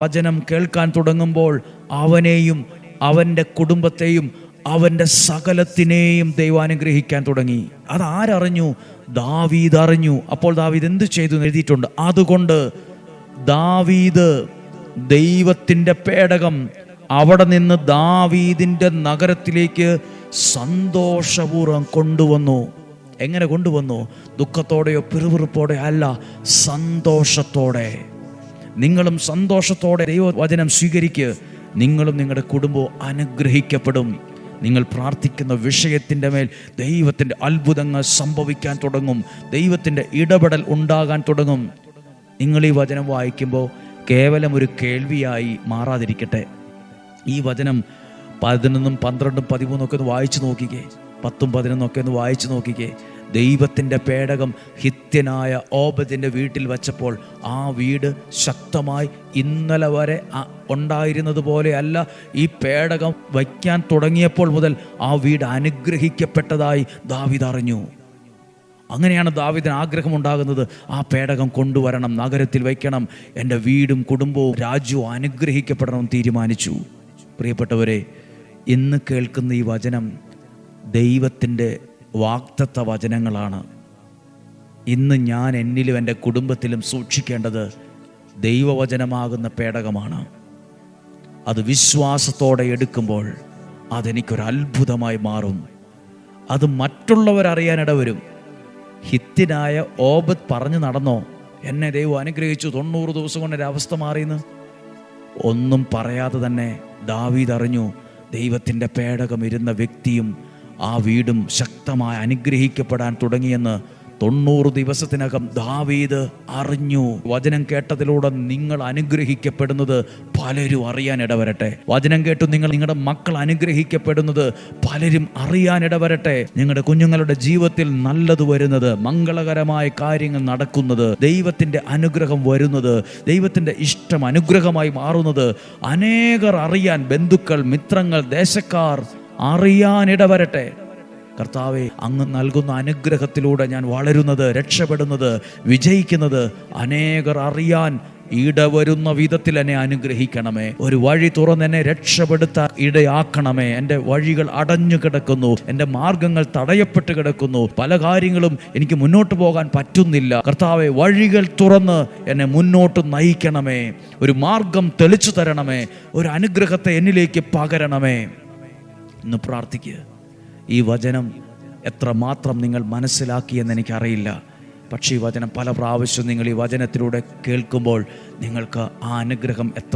വചനം കേൾക്കാൻ തുടങ്ങുമ്പോൾ അവനെയും അവൻ്റെ കുടുംബത്തെയും അവൻ്റെ സകലത്തിനെയും ദൈവം അനുഗ്രഹിക്കാൻ തുടങ്ങി. അതാരറിഞ്ഞു? ദാവീദ് അറിഞ്ഞു. അപ്പോൾ ദാവീദ് എന്ത് ചെയ്തു എഴുതിയിട്ടുണ്ട്. അതുകൊണ്ട് ദാവീദ് ദൈവത്തിൻ്റെ പേടകം അവിടെ നിന്ന് ദാവീദിൻ്റെ നഗരത്തിലേക്ക് സന്തോഷപൂർവ്വം കൊണ്ടുവന്നു. എങ്ങനെ കൊണ്ടുവന്നു? ദുഃഖത്തോടെയോ പിറുപിറുപ്പോടെയോ അല്ല, സന്തോഷത്തോടെ. നിങ്ങളും സന്തോഷത്തോടെ ദൈവവചനം സ്വീകരിക്കുക. നിങ്ങളും നിങ്ങളുടെ കുടുംബവും അനുഗ്രഹിക്കപ്പെടും. നിങ്ങൾ പ്രാർത്ഥിക്കുന്ന വിഷയത്തിൻ്റെ മേൽ ദൈവത്തിൻ്റെ അത്ഭുതങ്ങൾ സംഭവിക്കാൻ തുടങ്ങും. ദൈവത്തിൻ്റെ ഇടപെടൽ ഉണ്ടാകാൻ തുടങ്ങും. നിങ്ങൾ ഈ വചനം വായിക്കുമ്പോൾ കേവലം ഒരു കേൾവിയായി മാറാതിരിക്കട്ടെ. ഈ വചനം 11, 12, 13 ഒക്കെ ഒന്ന് വായിച്ചു നോക്കിക്കേ. 10, 11 ഒക്കെ ഒന്ന് വായിച്ചു നോക്കിക്കേ. ദൈവത്തിൻ്റെ പേടകം ഹിത്യനായ ഓബദിൻ്റെ വീട്ടിൽ വച്ചപ്പോൾ ആ വീട് ശക്തമായി ഇന്നലെ വരെ ഉണ്ടായിരുന്നത് പോലെ അല്ല. ഈ പേടകം വയ്ക്കാൻ തുടങ്ങിയപ്പോൾ മുതൽ ആ വീട് അനുഗ്രഹിക്കപ്പെട്ടതായി ദാവീദ് അറിഞ്ഞു. അങ്ങനെയാണ് ദാവീദിന് ആഗ്രഹമുണ്ടാകുന്നത്. ആ പേടകം കൊണ്ടുവരണം, നഗരത്തിൽ വയ്ക്കണം, എൻ്റെ വീടും കുടുംബവും രാജ്യവും അനുഗ്രഹിക്കപ്പെടണം തീരുമാനിച്ചു. പ്രിയപ്പെട്ടവരെ, ഇന്ന് കേൾക്കുന്ന ഈ വചനം ദൈവത്തിൻ്റെ വാഗ്ദത്ത വചനങ്ങളാണ്. ഇന്ന് ഞാൻ എന്നിലും എൻ്റെ കുടുംബത്തിലും സൂക്ഷിക്കേണ്ടത് ദൈവവചനമാകുന്ന പേടകമാണ്. അത് വിശ്വാസത്തോടെ എടുക്കുമ്പോൾ അതെനിക്കൊരു അത്ഭുതമായി മാറും. അത് മറ്റുള്ളവരറിയാനിട വരും. ഹിത്യനായ ഓബദ് പറഞ്ഞു നടന്നോ, എന്നെ ദൈവം അനുഗ്രഹിച്ചു, 90 ദിവസം കൊണ്ട് എൻ്റെ അവസ്ഥ മാറിയെന്ന്. ഒന്നും പറയാതെ തന്നെ ദാവീദ് അറിഞ്ഞു, ദൈവത്തിൻ്റെ പേടകം ഇരുന്ന വ്യക്തിയും ആ വീടും ശക്തമായി അനുഗ്രഹിക്കപ്പെടാൻ തുടങ്ങിയെന്ന് 90 ദിവസത്തിനകം ദാവീദ് അറിഞ്ഞു. വചനം കേട്ടതിലൂടെ നിങ്ങൾ അനുഗ്രഹിക്കപ്പെടുന്നത് പലരും അറിയാൻ ഇടവരട്ടെ. വചനം കേട്ടു നിങ്ങളുടെ മക്കൾ അനുഗ്രഹിക്കപ്പെടുന്നത് പലരും അറിയാൻ ഇടവരട്ടെ. നിങ്ങളുടെ കുഞ്ഞുങ്ങളുടെ ജീവിതത്തിൽ നല്ലത് വരുന്നത്, മംഗളകരമായ കാര്യങ്ങൾ നടക്കുന്നത്, ദൈവത്തിൻ്റെ അനുഗ്രഹം വരുന്നത്, ദൈവത്തിൻ്റെ ഇഷ്ടം അനുഗ്രഹമായി മാറുന്നത് അനേകർ അറിയാൻ, ബന്ധുക്കൾ, മിത്രങ്ങൾ, ദേശക്കാർ അറിയാനിടവരട്ടെ. കർത്താവേ, അങ്ങ് നൽകുന്ന അനുഗ്രഹത്തിലൂടെ ഞാൻ വളരുന്നത്, രക്ഷപ്പെടുന്നത്, വിജയിക്കുന്നത് അനേകർ അറിയാൻ ഇടവരുന്ന വിധത്തിൽ എന്നെ അനുഗ്രഹിക്കണമേ. ഒരു വഴി തുറന്ന് എന്നെ രക്ഷപ്പെടുത്താൻ ഇടയാക്കണമേ. എൻ്റെ വഴികൾ അടഞ്ഞു കിടക്കുന്നു, എൻ്റെ മാർഗങ്ങൾ തടയപ്പെട്ട് കിടക്കുന്നു, പല കാര്യങ്ങളും എനിക്ക് മുന്നോട്ട് പോകാൻ പറ്റുന്നില്ല. കർത്താവെ, വഴികൾ തുറന്ന് എന്നെ മുന്നോട്ട് നയിക്കണമേ. ഒരു മാർഗം തെളിച്ചു തരണമേ. ഒരു അനുഗ്രഹത്തെ എന്നിലേക്ക് പകരണമേ. ഇന്ന് പ്രാർത്ഥിക്കുക. ഈ വചനം എത്രമാത്രം നിങ്ങൾ മനസ്സിലാക്കിയെന്ന് എനിക്കറിയില്ല. പക്ഷേ ഈ വചനം പല പ്രാവശ്യം നിങ്ങൾ ഈ വചനത്തിലൂടെ കേൾക്കുമ്പോൾ നിങ്ങൾക്ക് ആ അനുഗ്രഹം എത്ര